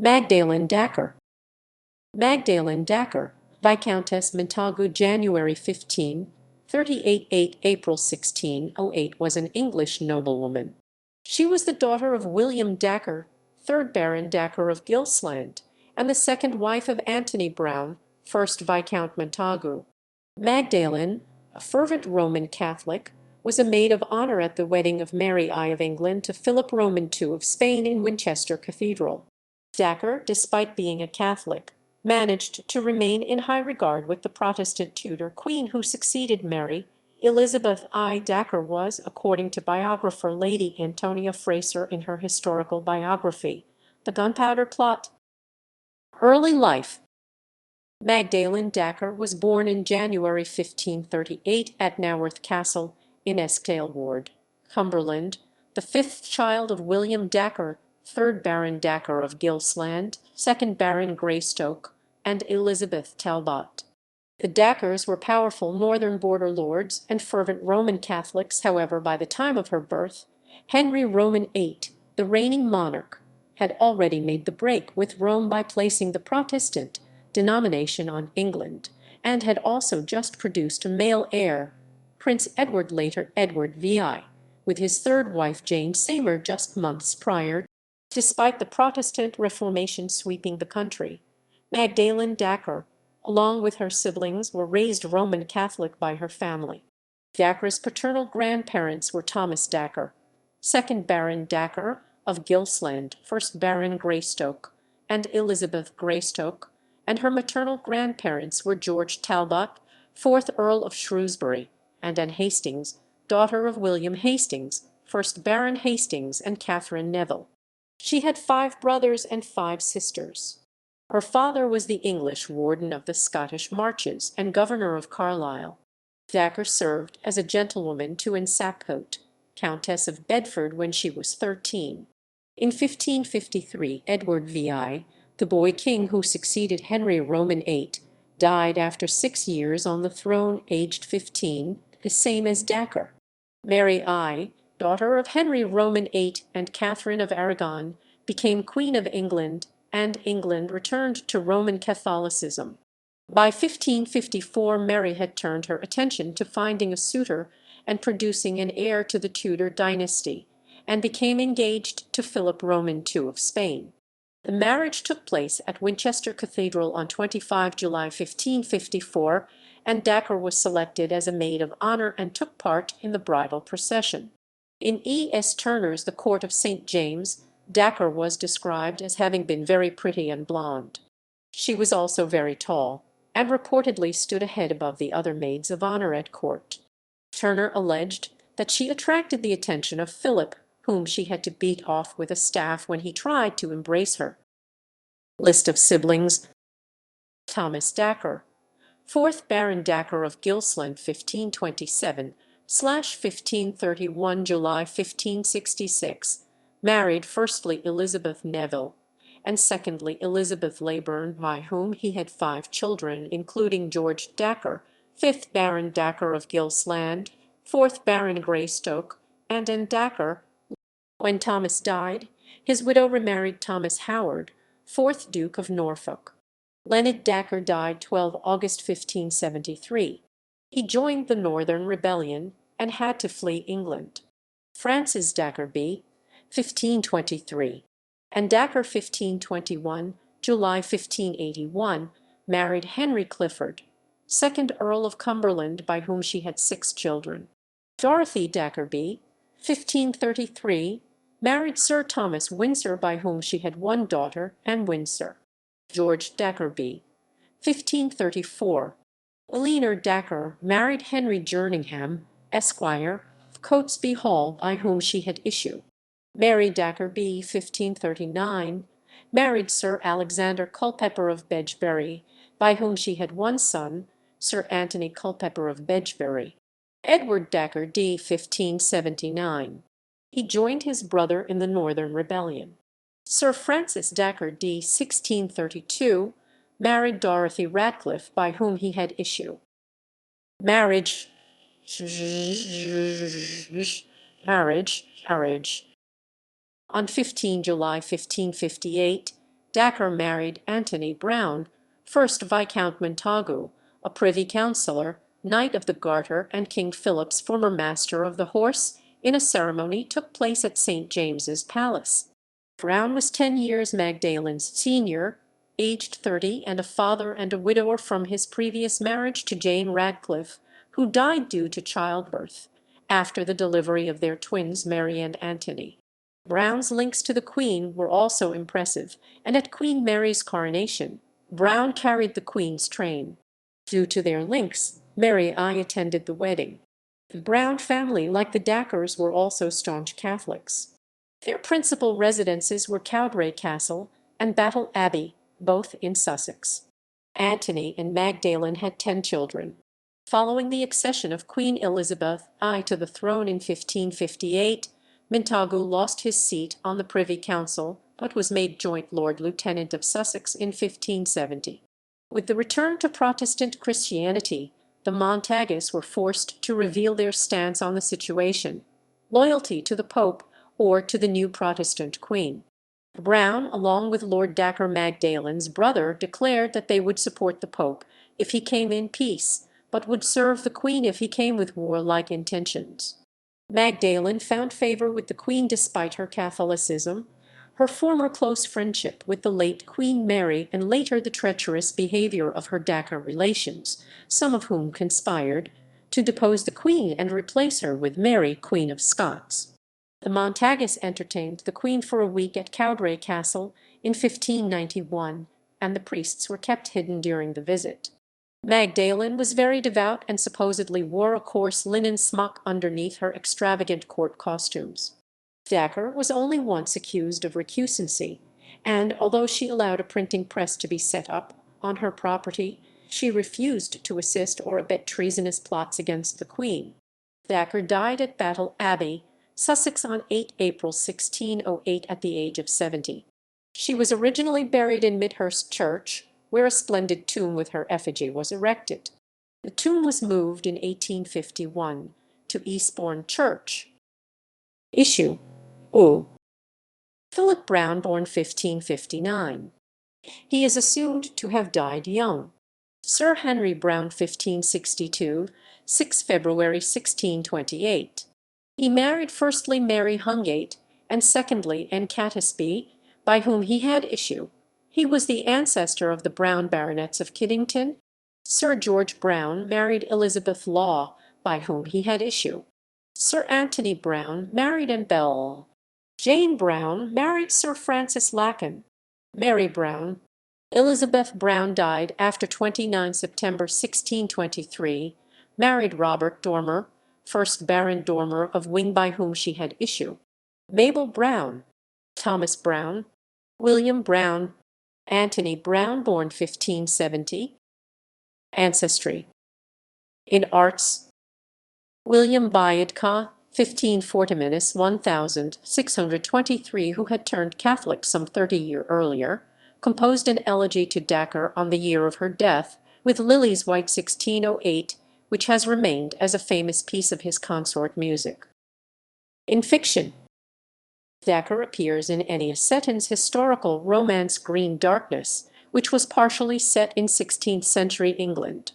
Magdalen Dacre. Magdalen Dacre, Viscountess Montagu, January 15, 38 April 1608, was an English noblewoman. She was the daughter of William Dacre, 3rd Baron Dacre of Gilsland, and the second wife of Anthony Browne, 1st Viscount Montagu. Magdalen, a fervent Roman Catholic, was a maid of honour at the wedding of Mary I of England to Philip Roman II of Spain in Winchester Cathedral. Dacre, despite being a Catholic, managed to remain in high regard with the Protestant Tudor Queen who succeeded Mary. Elizabeth I. Dacre was, according to biographer Lady Antonia Fraser in her historical biography, The Gunpowder Plot. Early life. Magdalen Dacre was born in January 1538 at Naworth Castle, in Eskdale Ward, Cumberland, the fifth child of William Dacre, 3rd Baron Dacre of Gilsland, 2nd Baron Greystoke, and Elizabeth Talbot. The Dacres were powerful northern border lords and fervent Roman Catholics. However, by the time of her birth, Henry Roman VIII, the reigning monarch, had already made the break with Rome by placing the Protestant denomination on England, and had also just produced a male heir, Prince Edward, later Edward VI, with his third wife Jane Seymour just months prior. Despite the Protestant Reformation sweeping the country, Magdalen Dacre, along with her siblings, were raised Roman Catholic by her family. Dacre's paternal grandparents were Thomas Dacre, 2nd Baron Dacre of Gilsland, 1st Baron Greystoke, and Elizabeth Greystoke, and her maternal grandparents were George Talbot, 4th Earl of Shrewsbury, and Anne Hastings, daughter of William Hastings, 1st Baron Hastings, and Catherine Neville. She had 5 brothers and 5 sisters. Her father was the English warden of the Scottish Marches and governor of Carlisle. Dacre served as a gentlewoman to Anne Sapcote, Countess of Bedford, when she was 13. In 1553, Edward VI, the boy king who succeeded Henry Roman VIII, died after 6 years on the throne, aged 15, the same as Dacre. Mary I, daughter of Henry Roman VIII and Catherine of Aragon, became Queen of England, and England returned to Roman Catholicism. By 1554 Mary had turned her attention to finding a suitor and producing an heir to the Tudor dynasty, and became engaged to Philip Roman II of Spain. The marriage took place at Winchester Cathedral on 25 July 1554, and Dacre was selected as a maid of honour and took part in the bridal procession. In E. S. Turner's The Court of St. James, Dacre was described as having been very pretty and blonde. She was also very tall, and reportedly stood a head above the other maids of honour at court. Turner alleged that she attracted the attention of Philip, whom she had to beat off with a staff when he tried to embrace her. List of siblings. Thomas Dacre, 4th Baron Dacre of Gilsland, 1527/1531, July 1566, married firstly Elizabeth Neville, and secondly Elizabeth Leyburn, by whom he had 5 children, including George Dacre, 5th Baron Dacre of Gilsland, 4th Baron Greystoke, and Anne Dacre. When Thomas died, his widow remarried Thomas Howard, 4th Duke of Norfolk. Leonard Dacre died 12 August 1573. He joined the Northern Rebellion and had to flee England. Francis Dacre b. 1523, and Dacre 1521, July 1581, married Henry Clifford, 2nd Earl of Cumberland, by whom she had 6 children. Dorothy Dacre b. 1533, married Sir Thomas Windsor, by whom she had 1 daughter, Anne Windsor. George Dacre b. 1534. Eleanor Dacre married Henry Jerningham, Esquire, of Coatesby Hall, by whom she had issue. Mary Dacre b. 1539, married Sir Alexander Culpeper of Bedgebury, by whom she had 1 son, Sir Anthony Culpeper of Bedgebury. Edward Dacre d. 1579. He joined his brother in the Northern Rebellion. Sir Francis Dacre d. 1632, married Dorothy Ratcliffe, by whom he had issue. Marriage. On 15 July 1558, Dacre married Anthony Browne, 1st Viscount Montagu, a privy councillor, Knight of the Garter and King Philip's former Master of the Horse, in a ceremony took place at St. James's Palace. Browne was 10 years Magdalen's senior, aged 30, and a father and a widower from his previous marriage to Jane Radcliffe, who died due to childbirth, after the delivery of their twins Mary and Anthony. Browne's links to the Queen were also impressive, and at Queen Mary's coronation, Browne carried the Queen's train. Due to their links, Mary I attended the wedding. The Browne family, like the Dacres, were also staunch Catholics. Their principal residences were Cowdray Castle and Battle Abbey, both in Sussex. Anthony and Magdalen had 10 children. Following the accession of Queen Elizabeth I to the throne in 1558, Montagu lost his seat on the Privy Council, but was made Joint Lord Lieutenant of Sussex in 1570. With the return to Protestant Christianity, the Montagus were forced to reveal their stance on the situation: loyalty to the Pope or to the new Protestant Queen. Browne, along with Lord Dacre, Magdalen's brother, declared that they would support the Pope if he came in peace, but would serve the Queen if he came with warlike intentions. Magdalen found favour with the Queen despite her Catholicism, her former close friendship with the late Queen Mary, and later the treacherous behaviour of her Dacre relations, some of whom conspired to depose the Queen and replace her with Mary, Queen of Scots. The Montagus entertained the Queen for a week at Cowdray Castle in 1591, and the priests were kept hidden during the visit. Magdalen was very devout and supposedly wore a coarse linen smock underneath her extravagant court costumes. Dacre was only once accused of recusancy, and although she allowed a printing press to be set up on her property, she refused to assist or abet treasonous plots against the Queen. Dacre died at Battle Abbey, Sussex, on 8 April 1608 at the age of 70. She was originally buried in Midhurst Church, where a splendid tomb with her effigy was erected. The tomb was moved in 1851 to Eastbourne Church. Issue U. Philip Browne, born 1559. He is assumed to have died young. Sir Henry Browne, 1562, 6 February 1628. He married firstly Mary Hungate, and secondly Anne Catesby, by whom he had issue. He was the ancestor of the Browne baronets of Kiddington. Sir George Browne married Elizabeth Law, by whom he had issue. Sir Anthony Browne married Anne Bell. Jane Browne married Sir Francis Lacken. Mary Browne. Elizabeth Browne died after 29 September 1623, married Robert Dormer, 1st Baron Dormer of Wing, by whom she had issue. Mabel Browne. Thomas Browne. William Browne. Anthony Browne, born 1570. Ancestry. In arts, William Bacca, 1623, who had turned Catholic some 30 years earlier, composed an elegy to Dacre on the year of her death, with Lilies White 1608, which has remained as a famous piece of his consort music. In fiction, Dacre appears in Ennius Seton's historical romance Green Darkness, which was partially set in 16th-century England.